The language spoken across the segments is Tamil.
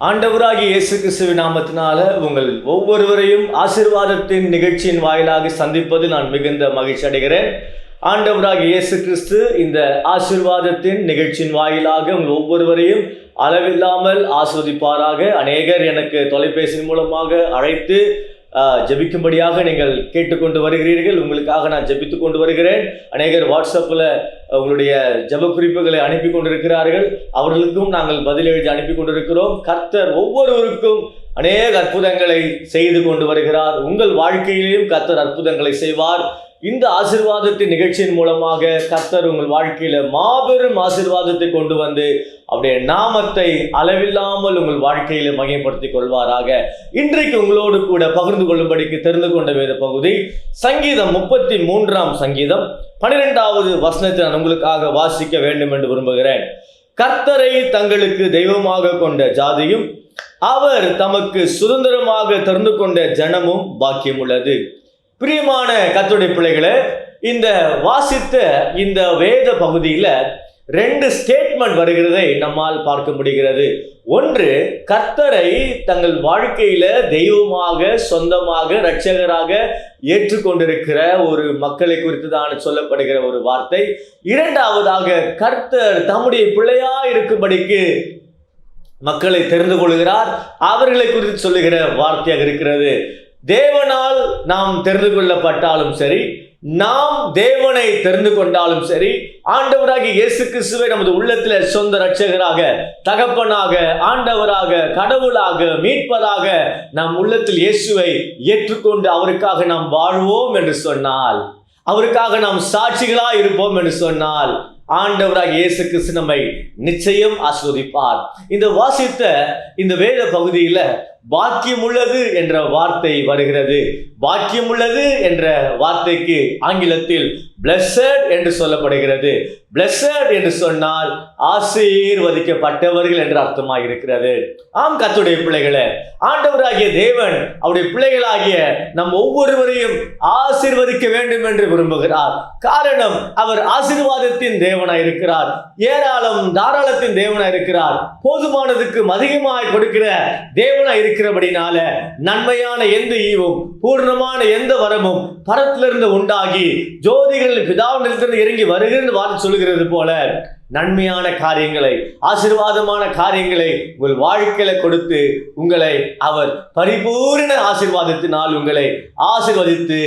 ஆண்டவராகிய இயேசு கிறிஸ்துவின் நாமத்தினால உங்கள் ஒவ்வொருவரையும் ஆசீர்வாதத்தின் நிகழ்ச்சியின் வாயிலாக சந்திப்பது நான் மிகுந்த மகிழ்ச்சி அடைகிறேன். ஆண்டவராகிய இயேசு கிறிஸ்து இந்த ஆசீர்வாதத்தின் நிகழ்ச்சியின் வாயிலாக உங்கள் ஒவ்வொருவரையும் அளவில்லாமல் ஆஸ்வதிப்பாராக. அநேகர் எனக்கு தொலைபேசியின் மூலமாக அழைத்து ஜெபிக்கும்படியாக நீங்கள் கேட்டுக்கொண்டு வருகிறீர்கள். உங்களுக்காக நான் ஜெபித்து கொண்டு வருகிறேன். அநேகர் வாட்ஸ்அப்பில் உங்களுடைய ஜெப குறிப்புகளை அனுப்பி கொண்டிருக்கிறார்கள். அவர்களுக்கும் நாங்கள் பதில் எழுதி அனுப்பி கொண்டிருக்கிறோம். கர்த்தர் ஒவ்வொருவருக்கும் அநேக அற்புதங்களை செய்து கொண்டு வருகிறார். உங்கள் வாழ்க்கையிலேயும் கர்த்தர் அற்புதங்களை செய்வார். இந்த ஆசீர்வாதத்தின் நிகழ்ச்சியின் மூலமாக கர்த்தர் உங்கள் வாழ்க்கையில மாபெரும் ஆசீர்வாதத்தை கொண்டு வந்து அவருடைய நாமத்தை அளவில்லாமல் உங்கள் வாழ்க்கையில மகிமைப்படுத்திக் கொள்வாராக. இன்றைக்கு உங்களோடு கூட பகிர்ந்து கொள்ளும்படிக்கு தெரிந்து கொண்ட வேத பகுதி சங்கீதம் 33 சங்கீதம் 12வது வசனத்தை நான் உங்களுக்காக வாசிக்க வேண்டும் என்று விரும்புகிறேன். கர்த்தரை தங்களுக்கு தெய்வமாக கொண்ட ஜாதியும் அவர் தமக்கு சுதந்திரமாக தெரிந்து கொண்ட ஜனமும் பாக்கியம் உள்ளது. பிரியமான கர்த்தருடைய பிள்ளைகளே, இந்த வாசித்த இந்த வேத பகுதியில் 2 ஸ்டேட்மெண்ட் வருகிறதை நம்மால் பார்க்க முடிகிறது. ஒன்று, கர்த்தரை தங்கள் வாழ்க்கையில தெய்வமாக, சொந்தமாக, இரட்சகராக ஏற்றுக்கொண்டிருக்கிற ஒரு மக்களை குறித்து தான் சொல்லப்படுகிற ஒரு வார்த்தை. இரண்டாவதாக, கர்த்தர் தம்முடைய பிள்ளையா இருக்கும்படிக்கு மக்களை தெரிந்து கொள்கிறார், அவர்களை குறித்து சொல்லுகிற வார்த்தையாக இருக்கிறது. தேவனால் நாம் தெரிந்து கொள்ளப்பட்டாலும் சரி, நாம் தேவனை தெரிந்து கொண்டாலும் சரி, ஆண்டவராகிய இயேசு கிறிஸ்துவை நமது உள்ளத்தில் சொந்த இரட்சகராக, தகப்பனாக, ஆண்டவராக, கடவுளாக, மீட்பதாக நம் உள்ளத்தில் இயேசுவை ஏற்றுக்கொண்டு அவருக்காக நாம் வாழ்வோம் என்று சொன்னால், அவருக்காக நாம் சாட்சிகளாக இருப்போம் என்று சொன்னால், ஆண்டவராகிய இயேசு கிறிஸ்து நம்மை நிச்சயம் ஆசீர்வதிப்பார். இந்த வாசித்த இந்த வேத பகுதியில பாக்கியம் உள்ளது என்ற வார்த்தை வருகிறது. பாக்கியம் உள்ளது என்ற வார்த்தைக்கு ஆங்கிலத்தில் blessed என்று சொல்லப்படுகிறது. blessed என்று சொன்னால் ஆசீர்வதிக்கப்பட்டவர்கள் என்று அர்த்தமாக இருக்கிறது. ஆம் கர்த்தருடைய பிள்ளைகளே, ஆண்டவராகிய தேவன் அவருடைய பிள்ளைகளாகிய நம் ஒவ்வொருவரையும் ஆசீர்வதிக்க வேண்டும் என்று விரும்புகிறார். காரணம், அவர் ஆசீர்வாதத்தின் தேவனாய் இருக்கிறார், ஏராளம் தாராளத்தின் தேவனாய் இருக்கிறார், போதுமானதுக்கு அதிகமாய் கொடுக்கிற தேவனாய் இருக்கிறபடினால நன்மையான எந்த ஈவும் பூர்ணமான எந்த வரமும் பரத்திலிருந்து உண்டாகி ஜோதிகள் பிதாவினிடத்திலிருந்து இறங்கி வருகிறது வார்த்தை சொல்லுகிறது போல நன்மையான காரியங்களை, ஆசீர்வாதமான காரியங்களை உங்கள் வாழ்க்கையில கொடுத்து உங்களை அவர் பரிபூர்ண ஆசீர்வாதத்தினால் உங்களை ஆசீர்வதித்து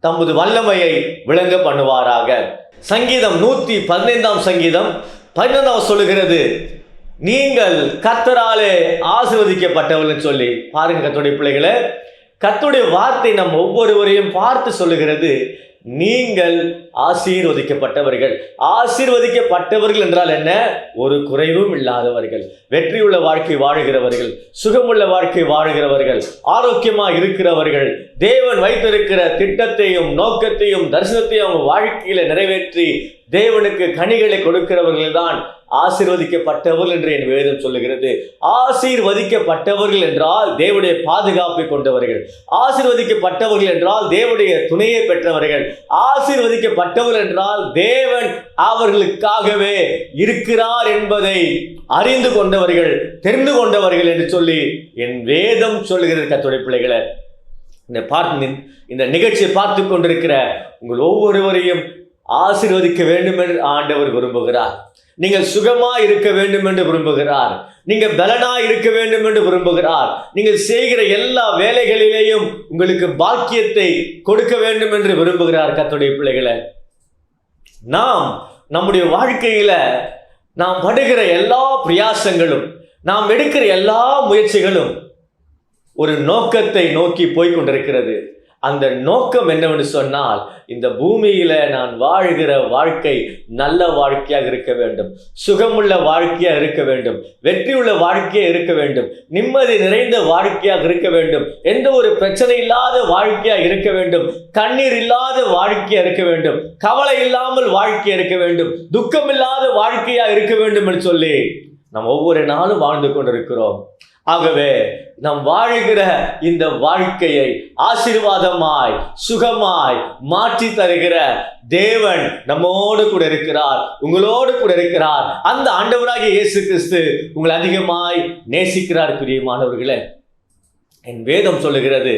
தமது வல்லமையை விளங்க பண்ணுவாராக. சங்கீதம் 115 சங்கீதம் 11 சொல்லுகிறது, நீங்கள் கர்த்தராலே ஆசீர்வதிக்கப்பட்டவர்கள் சொல்லி. பாருங்க கர்த்தருடைய பிள்ளைகளே, கர்த்தருடைய வார்த்தை நம் ஒவ்வொருவரையும் பார்த்து சொல்லுகிறது, நீங்கள் ஆசீர்வதிக்கப்பட்டவர்கள். ஆசீர்வதிக்கப்பட்டவர்கள் என்றால் என்ன? ஒரு குறைவும் இல்லாதவர்கள், வெற்றியுள்ள வாழ்க்கை வாழுகிறவர்கள், சுகமுள்ள வாழ்க்கை வாழுகிறவர்கள், ஆரோக்கியமாக இருக்கிறவர்கள், தேவன் வைத்திருக்கிற திட்டத்தையும் நோக்கத்தையும் தரிசனத்தையும் அவங்க வாழ்க்கையில நிறைவேற்றி தேவனுக்கு கனிகளை கொடுக்கிறவர்கள் தான் ஆசீர்வதிக்கப்பட்டவர்கள் என்று என் வேதம் சொல்லுகிறது. ஆசீர்வதிக்கப்பட்டவர்கள் என்றால் தேவனுடைய பாதுகாப்பை கொண்டவர்கள், ஆசீர்வதிக்கப்பட்டவர்கள் என்றால் தேவனுடைய துணையை பெற்றவர்கள், ஆசீர்வதிக்கப்பட்டவர்கள் என்றால் தேவன் அவர்களுக்காகவே இருக்கிறார் என்பதை அறிந்து கொண்டவர்கள், தெரிந்து கொண்டவர்கள் என்று சொல்லி என் வேதம் சொல்லுகிறது. கர்த்தருடைய பிள்ளைகளை, இந்த நிகழ்ச்சியை பார்த்து கொண்டிருக்கிற உங்கள் ஒவ்வொருவரையும் ஆசீர்வதிக்க வேண்டும் என்று ஆண்டவர் விரும்புகிறார். நீங்கள் சுகமா இருக்க வேண்டும் என்று விரும்புகிறார். நீங்கள் பலனா இருக்க வேண்டும் என்று விரும்புகிறார். நீங்கள் செய்கிற எல்லா வேலைகளிலேயும் உங்களுக்கு பாக்கியத்தை கொடுக்க வேண்டும் என்று விரும்புகிறார். கர்த்தருடைய பிள்ளைகளை, நாம் நம்முடைய வாழ்க்கையில நாம் படுகிற எல்லா பிரயாசங்களும், நாம் எடுக்கிற எல்லா முயற்சிகளும் ஒரு நோக்கத்தை நோக்கி போய்கொண்டிருக்கிறது. அந்த நோக்கம் என்னவென்று சொன்னால், இந்த பூமியில நான் வாழ்கிற வாழ்க்கை நல்ல வாழ்க்கையாக இருக்க வேண்டும், சுகமுள்ள வாழ்க்கையாக இருக்க வேண்டும், வெற்றியுள்ள வாழ்க்கையாக இருக்க வேண்டும், நிம்மதி நிறைந்த வாழ்க்கையாக இருக்க வேண்டும், எந்த ஒரு பிரச்சனை இல்லாத வாழ்க்கையாக இருக்க வேண்டும், கண்ணீர் இல்லாத வாழ்க்கையாக இருக்க வேண்டும், கவலை இல்லாமல் வாழ்க்கையாக இருக்க வேண்டும், துக்கம் இல்லாத வாழ்க்கையாக இருக்க வேண்டும் என்று சொல்லி நாம் ஒவ்வொரு நாளும் வாழ்ந்து கொண்டிருக்கிறோம். ஆகவே நாம் வாழ்கிற இந்த வாழ்க்கையை ஆசீர்வாதமாய் சுகமாய் மாற்றி தருகிற தேவன் நம்மோடு கூட இருக்கிறார், உங்களோடு கூட இருக்கிறார். அந்த ஆண்டவராகிய இயேசு கிறிஸ்து உங்களை அதிகமாய் நேசிக்கிறார். பிரியமானவர்களே, என் வேதம் சொல்லுகிறது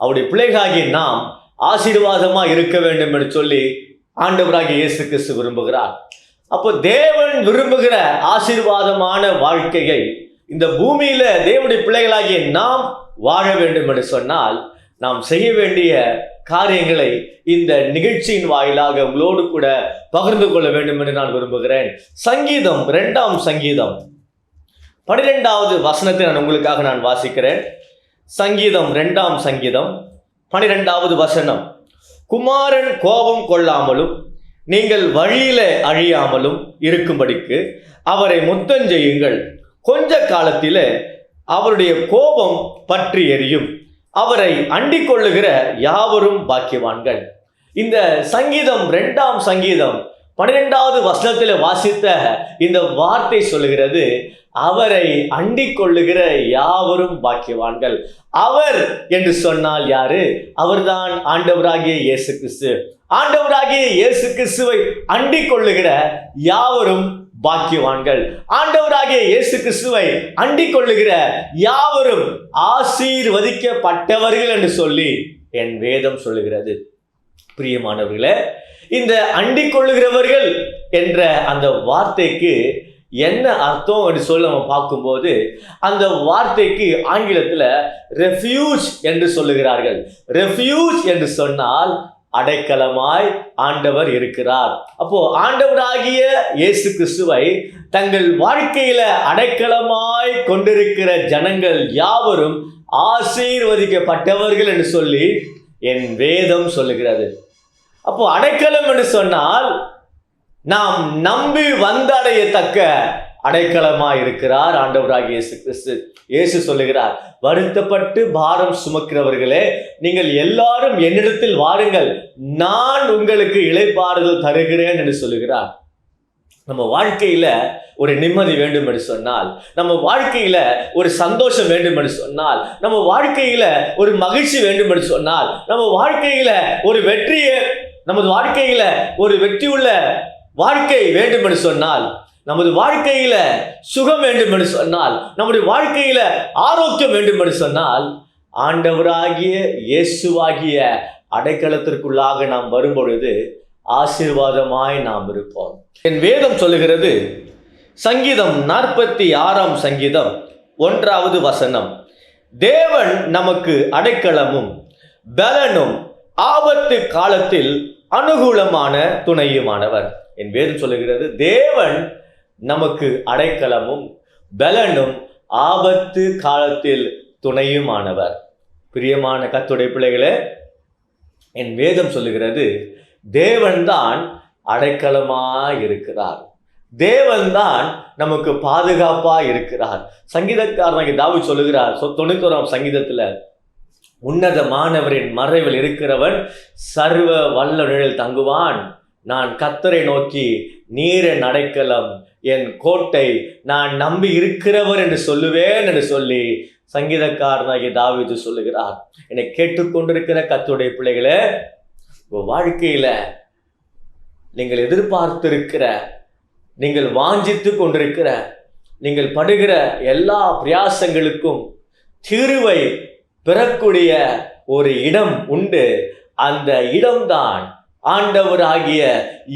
அவருடைய பிள்ளைகளாகிய நாம் ஆசீர்வாதமாய் இருக்க வேண்டும் என்று சொல்லி ஆண்டவராகிய இயேசு கிறிஸ்து விரும்புகிறார். அப்போ தேவன் விரும்புகிற ஆசீர்வாதமான வாழ்க்கையை இந்த பூமியில தேவனுடைய பிள்ளைகளாகிய நாம் வாழ வேண்டும் என்று சொன்னால் நாம் செய்ய வேண்டிய காரியங்களை இந்த நிகழ்ச்சியின் வாயிலாக உங்களோடு கூட பகிர்ந்து கொள்ள வேண்டும் என்று நான் விரும்புகிறேன். சங்கீதம் 2ஆம் சங்கீதம் 12வது வசனத்தை நான் உங்களுக்காக நான் வாசிக்கிறேன். சங்கீதம் 2ஆம் சங்கீதம் 12வது வசனம். குமாரன் கோபம் கொள்ளாமலும் நீங்கள் வழியில அழியாமலும் இருக்கும்படிக்கு அவரை முத்தஞ்செய்யுங்கள். கொஞ்ச காலத்திலே அவருடைய கோபம் பற்றி எரியும். அவரை அண்டிக் கொள்ளுகிற யாவரும் பாக்கியவான்கள். இந்த சங்கீதம் 2ஆம் சங்கீதம் 12வது வசனத்தில் வாசித்த இந்த வார்த்தை சொல்லுகிறது, அவரை அண்டிக் கொள்ளுகிற யாவரும் பாக்கியவான்கள். அவர் என்று சொன்னால் யாரு? அவர்தான் ஆண்டவராகிய இயேசு கிறிஸ்து. ஆண்டவராகிய இயேசு கிறிஸ்துவை அண்டிக் கொள்ளுகிற யாவரும் பாக்கியவான்கள். ஆண்டவராகிய இயேசு கிறிஸ்துவை அண்டிக் கொள்ளுகிற யாவரும் ஆசீர்வதிக்கப்பட்டவர்கள் என்று சொல்லி என் வேதம் சொல்லுகிறது. பிரியமானவர்களே, இந்த அண்டிக் கொள்ளுகிறவர்கள் என்ற அந்த வார்த்தைக்கு என்ன அர்த்தம் என்று சொல்லி நம்ம பார்க்கும்போது, அந்த வார்த்தைக்கு ஆங்கிலத்தில் ரெஃப்யூஜ் என்று சொல்லுகிறார்கள். ரெஃப்யூஜ் என்று சொன்னால் அடைக்கலமாய் ஆண்டவர் இருக்கிறார். அப்போ ஆண்டவராகிய இயேசு கிறிஸ்துவை தங்கள் வாழ்க்கையில அடைக்கலமாய் கொண்டிருக்கிற ஜனங்கள் யாவரும் ஆசீர்வதிக்கப்பட்டவர்கள் என்று சொல்லி என் வேதம் சொல்லுகிறது. அப்போ அடைக்கலம் என்று சொன்னால் நாம் நம்பி வந்தடையத்தக்க அடைக்கலமாய் இருக்கிறார் ஆண்டவராகிய இயேசு கிறிஸ்து. இயேசு சொல்லுகிறார், வருத்தப்பட்டு பாரம் சுமக்கிறவர்களே, நீங்கள் எல்லாரும் என்னிடத்தில் வாருங்கள், நான் உங்களுக்கு இளைப்பாறுதல் தருகிறேன் என்று சொல்லுகிறார். நம்ம வாழ்க்கையில ஒரு நிம்மதி வேண்டும் என்று சொன்னால், நம்ம வாழ்க்கையில ஒரு சந்தோஷம் வேண்டும் என்று சொன்னால், நம்ம வாழ்க்கையில ஒரு மகிழ்ச்சி வேண்டும் என்று சொன்னால், நம்ம வாழ்க்கையில ஒரு வெற்றியை, நமது வாழ்க்கையில ஒரு வெற்றியுள்ள வாழ்க்கை வேண்டும் என்று சொன்னால், நமது வாழ்க்கையில சுகம் வேண்டும் என்று சொன்னால், நம்முடைய வாழ்க்கையில ஆரோக்கியம் வேண்டும் என்று சொன்னால், ஆண்டவராகிய இயேசுவாகிய அடைக்கலத்திற்குள்ளாக நாம் வரும்பொழுது ஆசீர்வாதமாய் நாம் இருப்போம். என் வேதம் சொல்லுகிறது, சங்கீதம் 46ஆம் சங்கீதம் 1வது வசனம். தேவன் நமக்கு அடைக்கலமும் பலனும் ஆபத்து காலத்தில் அனுகூலமான துணையுமானவர். என் வேதம் சொல்லுகிறது, தேவன் நமக்கு அடைக்கலமும் பலனும் ஆபத்து காலத்தில் துணையுமானவர். பிரியமான கர்த்தருடைய பிள்ளைகளே, என் வேதம் சொல்லுகிறது, தேவன்தான் அடைக்கலமாய் இருக்கிறார். தேவன்தான் நமக்கு பாதுகாப்பாய் இருக்கிறார். சங்கீதக்காரனாகிய தாவீது சொல்லுகிறார் 91ஆம் சங்கீதத்துல, உன்னதமானவரின் மறைவில் இருக்கிறவன் சர்வ வல்ல நிழலில் தங்குவான். நான் கர்த்தரை நோக்கி, நீர் என் அடைக்கலம், என் கோட்டை, நான் நம்பி இருக்கிறவர் என்று சொல்லுவேன் என்று சொல்லி சங்கீதக்காரனாகிய தாவீது சொல்லுகிறார். என்னை கேட்டுக்கொண்டிருக்கிற கர்த்தருடைய பிள்ளைகளே, வாழ்க்கையில நீங்கள் எதிர்பார்த்திருக்கிற, நீங்கள் வாஞ்சித்து கொண்டிருக்கிற, நீங்கள் படுகிற எல்லா பிரயாசங்களுக்கும் தீர்வை பெறக்கூடிய ஒரு இடம் உண்டு. அந்த இடம்தான் ஆண்டவராகிய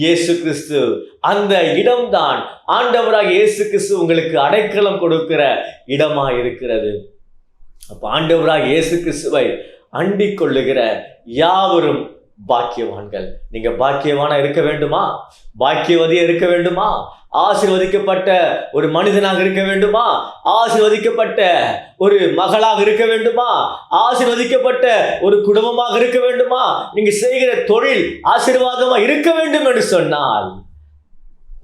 இயேசு கிறிஸ்து. அந்த இடம்தான் ஆண்டவராகிய இயேசு கிறிஸ்து உங்களுக்கு அடைக்கலம் கொடுக்கிற இடமா இருக்கிறது. அப்ப ஆண்டவராகிய இயேசு கிறிஸ்துவை அண்டிக் கொள்ளுகிற யாவரும் பாக்கியவான்கள். நீங்க பாக்கியவானா இருக்க வேண்டுமா? பாக்கியவதியா இருக்க வேண்டுமா? ஆசீர்வதிக்கப்பட்ட ஒரு மனிதனாக இருக்க வேண்டுமா? ஆசீர்வதிக்கப்பட்ட ஒரு மகளாக இருக்க வேண்டுமா? ஆசீர்வதிக்கப்பட்ட ஒரு குடும்பமாக இருக்க வேண்டுமா? நீங்க செய்கிற தொழில் ஆசீர்வாதமா இருக்க வேண்டும் என்று சொன்னால்,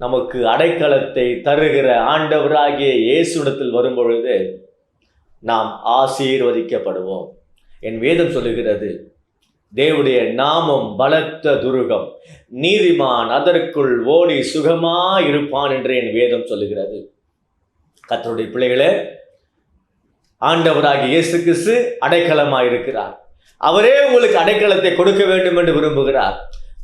நமக்கு அடைக்கலத்தை தருகிற ஆண்டவராகிய இயேசுவிடத்தில் வரும் பொழுது நாம் ஆசீர்வதிக்கப்படுவோம். என் வேதம் சொல்லுகிறது, தேவனுடைய நாமம் பலத்த துருகம், நீதிமான் அதற்குள் ஓடி சுகமாய் இருப்பான் என்று என் வேதம் சொல்லுகிறது. கர்த்தருடைய பிள்ளைகளே, ஆண்டவராகிய இயேசு கிறிஸ்து அடைக்கலமாயிருக்கிறார். அவரே உங்களுக்கு அடைக்கலத்தை கொடுக்க வேண்டும் என்று விரும்புகிறார்.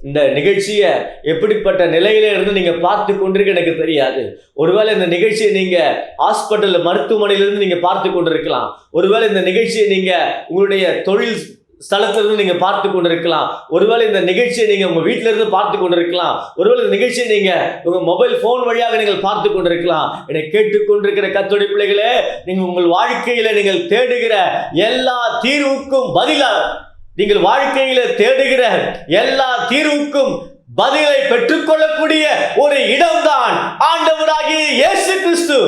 இந்த நிகழ்ச்சியை எப்படிப்பட்ட நிலையில இருந்து நீங்க பார்த்து கொண்டிருக்க எனக்கு தெரியாது. ஒருவேளை இந்த நிகழ்ச்சியை நீங்க ஹாஸ்பிட்டல் மருத்துவமனையிலிருந்து நீங்க பார்த்து கொண்டிருக்கலாம். ஒருவேளை இந்த நிகழ்ச்சியை நீங்க உங்களுடைய தொழில் ஸ்தலத்திலிருந்து நீங்க பார்த்து கொண்டிருக்கலாம். ஒருவேளை இந்த நிகழ்ச்சியை நீங்க உங்க வீட்டில இருந்து பார்த்து கொண்டிருக்கலாம். ஒருவேளை இந்த நிகழ்ச்சியை நீங்க உங்க மொபைல் போன் வழியாக நீங்கள் பார்த்து கொண்டிருக்கலாம். என்னை கேட்டுக்கொண்டிருக்கிற கர்த்தருடைய பிள்ளைகளே, நீங்க உங்கள் வாழ்க்கையில நீங்கள் தேடுகிற எல்லா தீர்வுக்கும் பதிலா, நீங்கள் வாழ்க்கையில தேடுகிற எல்லா தீர்வுக்கும் பதிலை பெற்றுக்கொள்ளக்கூடிய ஒரு இடம்தான் ஆண்டவராகிய இயேசு கிறிஸ்து.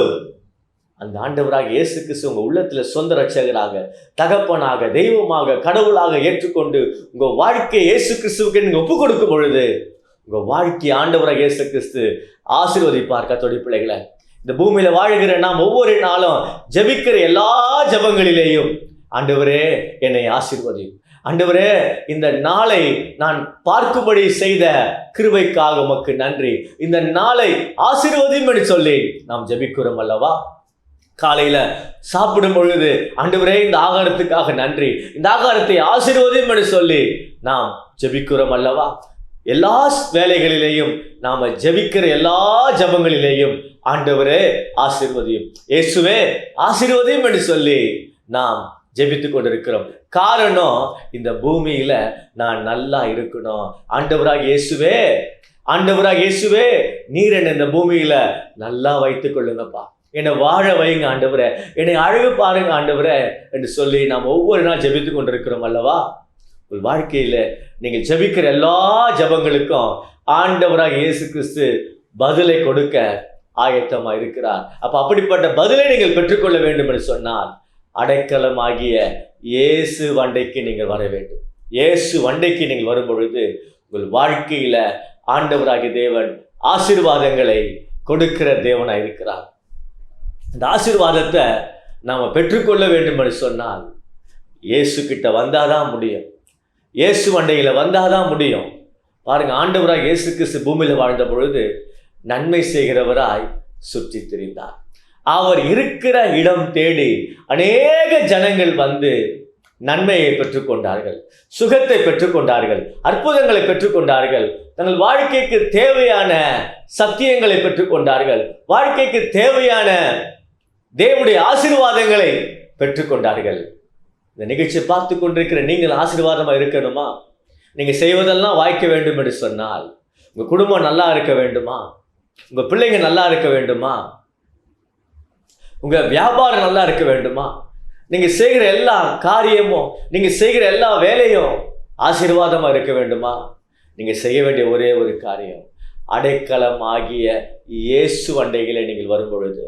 அந்த ஆண்டவராகிய இயேசு கிறிஸ்து உங்க உள்ளத்துல சொந்த ரட்சகராக, தகப்பனாக, தெய்வமாக, கடவுளாக ஏற்றுக்கொண்டு உங்க வாழ்க்கையை இயேசு கிறிஸ்துவுக்கு நீங்க ஒப்பு கொடுக்கும் பொழுது உங்க வாழ்க்கை ஆண்டவராகிய இயேசு கிறிஸ்து ஆசீர்வதிப்பார். கர்த்தருடைய பிள்ளைகளை, இந்த பூமியில வாழ்கிற நாம் ஒவ்வொரு நாளும் ஜெபிக்கிற எல்லா ஜெபங்களிலேயும் ஆண்டவரே என்னை ஆசீர்வதியும், ஆண்டவரே இந்த நாளை நான் பார்க்கும்படி செய்த கிருபைக்காக உமக்கு நன்றி, இந்த நாளை ஆசீர்வதியும் என்று சொல்லி நாம் ஜெபிக்கிறோம் அல்லவா? காலையில சாப்பிடும் பொழுது ஆண்டவரே இந்த ஆகாரத்துக்காக நன்றி, இந்த ஆகாரத்தை ஆசீர்வதியும் என்று சொல்லி நாம் ஜெபிக்கிறோம் அல்லவா? எல்லா வேலைகளிலேயும் நாம ஜெபிக்கிற எல்லா ஜெபங்களிலேயும் ஆண்டவரே ஆசீர்வதியும், இயேசுவே ஆசீர்வதியும் என்று சொல்லி நாம் ஜெபித்து கொண்டிருக்கிறோம். காரணம், இந்த பூமியில நான் நல்லா இருக்கணும். ஆண்டவராகிய இயேசுவே, ஆண்டவராகிய இயேசுவே, நீர் என்னை இந்த பூமியில நல்லா வைத்துக் கொள்ளுங்கப்பா, என்னை வாழ வைங்க ஆண்டவரே, என்னை அழகு பாருங்க ஆண்டவரே என்று சொல்லி நாம் ஒவ்வொரு நாள் ஜெபித்து கொண்டிருக்கிறோம் அல்லவா? உங்கள் வாழ்க்கையில நீங்கள் ஜெபிக்கிற எல்லா ஜெபங்களுக்கும் ஆண்டவராகிய இயேசு கிறிஸ்து பதிலை கொடுக்க ஆயத்தமா இருக்கிறார். அப்படிப்பட்ட பதிலை நீங்கள் பெற்றுக்கொள்ள வேண்டும் என்று சொன்னால் அடைக்கலமாகிய இயேசு வண்டைக்கு நீங்கள் வர வேண்டும். இயேசு வண்டைக்கு நீங்கள் வரும் பொழுது உங்கள் வாழ்க்கையில ஆண்டவராகிய தேவன் ஆசீர்வாதங்களை கொடுக்கிற தேவனாய் இருக்கிறார். இந்த ஆசீர்வாதத்தை நாம் பெற்றுக்கொள்ள வேண்டும் என்று சொன்னால் இயேசு கிட்ட வந்தாதான் முடியும், இயேசு வண்டையில வந்தாதான் முடியும். பாருங்க, ஆண்டவராய் இயேசு கிறிஸ்து பூமியில் வாழ்ந்த பொழுது நன்மை செய்கிறவராய் சுற்றி திரிந்தார். அவர் இருக்கிற இடம் தேடி அநேக ஜனங்கள் வந்து நன்மையை பெற்றுக்கொண்டார்கள், சுகத்தை பெற்றுக்கொண்டார்கள், அற்புதங்களை பெற்றுக்கொண்டார்கள், தங்கள் வாழ்க்கைக்கு தேவையான சத்தியங்களை பெற்றுக்கொண்டார்கள், வாழ்க்கைக்கு தேவையான தேவனுடைய ஆசீர்வாதங்களை பெற்றுக்கொண்டார்கள். இந்த நிகழ்ச்சியை பார்த்து கொண்டிருக்கிற நீங்கள் ஆசீர்வாதமா இருக்கணுமா? நீங்க செய்வதெல்லாம் வாய்க்க வேண்டும் என்று சொன்னால், உங்க குடும்பம் நல்லா இருக்க வேண்டுமா? உங்க பிள்ளைங்க நல்லா இருக்க வேண்டுமா? உங்க வியாபாரம் நல்லா இருக்க வேண்டுமா? நீங்க செய்கிற எல்லா காரியமும், நீங்க செய்கிற எல்லா வேலையும் ஆசீர்வாதமா இருக்க வேண்டுமா? நீங்க செய்ய வேண்டிய ஒரே ஒரு காரியம், அடைக்கலம் ஆகிய இயேசு வண்டைகளை நீங்கள் வரும் பொழுது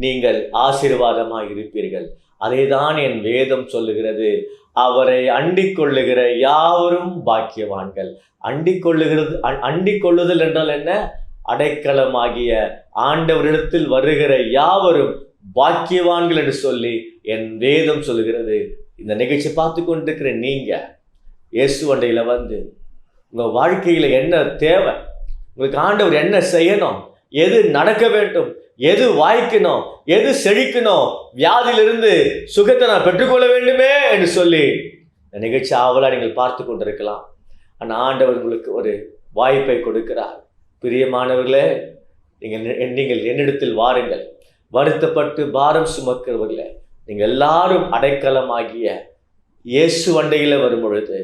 நீங்கள் ஆசீர்வாதமாக இருப்பீர்கள். அதைதான் என் வேதம் சொல்லுகிறது. அவரை அண்டிக் கொள்ளுகிற யாவரும் பாக்கியவான்கள். அண்டிக் கொள்ளுதல் என்றால் என்ன? அடைக்கலமாகிய ஆண்டவரிடத்தில் வருகிற யாவரும் பாக்கியவான்கள் என்று சொல்லி என் வேதம் சொல்லுகிறது. இந்த நிகழ்ச்சி பார்த்து கொண்டிருக்கிற நீங்க இயேசு வண்டையில வந்து உங்க வாழ்க்கையில என்ன தேவை, உங்களுக்கு ஆண்டவர் என்ன செய்யணும், எது நடக்க வேண்டும், எது வாய்க்கணும், எது செழிக்கணும், வியாதியிலிருந்து சுகத்தை நான் பெற்றுக்கொள்ள வேண்டுமே என்று சொல்லி இந்த நிகழ்ச்சி ஆவலா நீங்கள் பார்த்து கொண்டிருக்கலாம். ஆனால் ஆண்டவர் உங்களுக்கு ஒரு வாய்ப்பை கொடுக்கிறார். பிரியமானவர்களே, நீங்கள் என்னிடத்தில் வாருங்கள், வருத்தப்பட்டு பாரம் சுமக்கிறவர்களே, நீங்கள் எல்லாரும் அடைக்கலமாகிய இயேசு வண்டையில வரும் பொழுது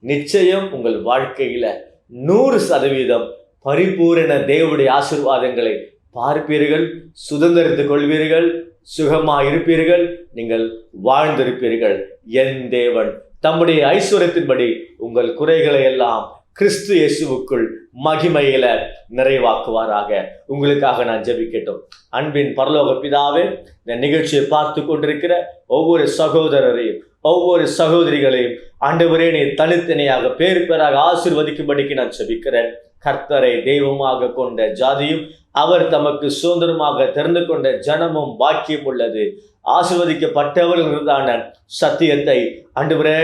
நிச்சயம் உங்கள் வாழ்க்கையில 100% பரிபூரண தேவனுடைய ஆசீர்வாதங்களை பார்ப்பீர்கள், சுதந்திரித்துக் கொள்வீர்கள், சுகமாக இருப்பீர்கள், நீங்கள் வாழ்ந்திருப்பீர்கள். என் தேவன் தம்முடைய ஐஸ்வர்யத்தின்படி உங்கள் குறைகளை எல்லாம் கிறிஸ்து இயேசுவுக்குள் மகிமையில நிறைவாக்குவாராக. உங்களுக்காக நான் ஜெபிக்கட்டும். அன்பின் பரலோக பிதாவே, இந்த நிகழ்ச்சியை பார்த்து கொண்டிருக்கிற ஒவ்வொரு சகோதரரையும் ஒவ்வொரு சகோதரிகளையும் ஆண்டவரே நீர் தனித்தனியாக பேர் பேராக ஆசீர்வதிக்கும்படிக்கு நான் ஜெபிக்கிறேன். கர்த்தரை தெய்வமாக கொண்ட ஜாதியும் அவர் தமக்கு சுதந்திரமாக தெரிந்து கொண்ட ஜனமும் பாக்கியம் உள்ளது. ஆசீர்வதிக்கப்பட்டவர்களான சத்தியத்தை ஆண்டவரே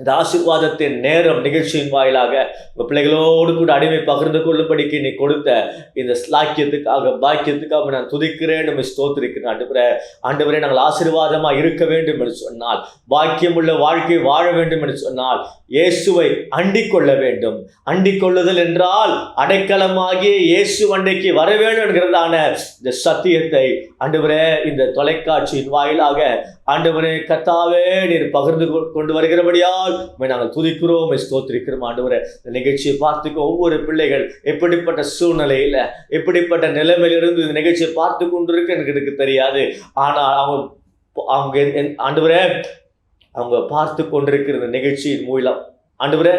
இந்த ஆசீர்வாதத்தின் நேரம் நிகழ்ச்சியின் வாயிலாக உங்கள் பிள்ளைகளோடு கூட அடிமை பகிர்ந்து கொள்ளும்படிக்கு நீ கொடுத்த இந்த ஸ்லாக்கியத்துக்காக பாக்கியத்துக்காக நான் துதிக்கிறேன், நம்ம ஸ்தோத்திரிக்கிறேன். ஆண்டவரே நாங்கள் ஆசீர்வாதமாக இருக்க வேண்டும் என்று சொன்னால், பாக்கியமுள்ள வாழ்க்கை வாழ வேண்டும் என்று சொன்னால் இயேசுவை அண்டிக் கொள்ள வேண்டும். அண்டிக் கொள்ளுதல் என்றால் அடைக்கலமாகிய இயேசு அண்டைக்கு வர வேண்டும் என்கிறதான இந்த சத்தியத்தை ஆண்டவரே இந்த தொலைக்காட்சியின் வாயிலாக ஆண்டவரே கர்த்தாவே நீர் பகிர்ந்து கொண்டு வருகிறபடியால் நாங்கள் துதிக்கிறோம், ஸ்தோத்திரிக்கிறோம். ஆண்டவரே இந்த நிகழ்ச்சியை பார்த்துக்க ஒவ்வொரு பிள்ளைகள் எப்படிப்பட்ட சூழ்நிலையில் எப்படிப்பட்ட நிலைமையிலிருந்து இந்த நிகழ்ச்சியை பார்த்து கொண்டிருக்கு எனக்கு தெரியாது. ஆனால் அவங்க ஆண்டவரே அவங்க பார்த்து கொண்டிருக்கிற இந்த நிகழ்ச்சியின் மூலம் ஆண்டவரே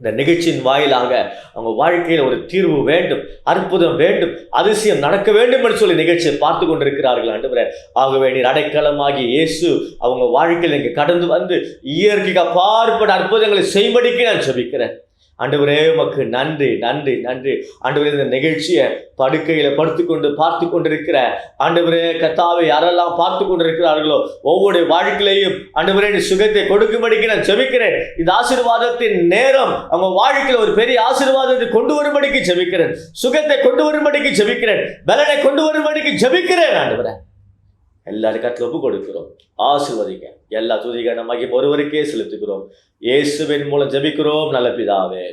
இந்த நிகழ்ச்சியின் வாயிலாக அவங்க வாழ்க்கையில் ஒரு தீர்வு வேண்டும், அற்புதம் வேண்டும், அதிசயம் நடக்க வேண்டும் என்று சொல்லி நிகழ்ச்சியை பார்த்து கொண்டிருக்கிறார்கள். ஆண்டவரே ஆகவே நீர் அடைக்கலமாகி இயேசு அவங்க வாழ்க்கையில் இங்கே கடந்து வந்து இயற்கைக்கு அப்பாற்பட்ட அற்புதங்களை செய்யும்படிக்கு நான் ஜெபிக்கிறேன். ஆண்டவரே உமக்கு நன்றி நன்றி நன்றி. ஆண்டவரே இந்த நிகழ்ச்சியை படுக்கையில் படுத்துக்கொண்டு பார்த்து கொண்டிருக்கிற ஆண்டவரே கர்த்தாவை யாரெல்லாம் பார்த்து கொண்டிருக்கிறார்களோ ஒவ்வொரு வாழ்க்கையிலையும் ஆண்டவரே சுகத்தை கொடுக்கும்படிக்கு நான் ஜெபிக்கிறேன். இந்த ஆசீர்வாதத்தின் நேரம் அவங்க வாழ்க்கையில் ஒரு பெரிய ஆசீர்வாதத்தை கொண்டு வரும்படிக்கு ஜெபிக்கிறேன், சுகத்தை கொண்டு வரும்படிக்கு ஜெபிக்கிறேன், பலனை கொண்டு வரும்படிக்கு ஜெபிக்கிறேன். ஆண்டவரே எல்லாரும் கருத்துல ஒப்பு கொடுக்கிறோம், ஆசீர்வதிங்க. எல்லா துதிகன மகிமை ஒருவருக்கே செலுத்துகிறோம். இயேசுவின் மூலம் ஜெபிக்கிறோம் நல்ல பிதாவே.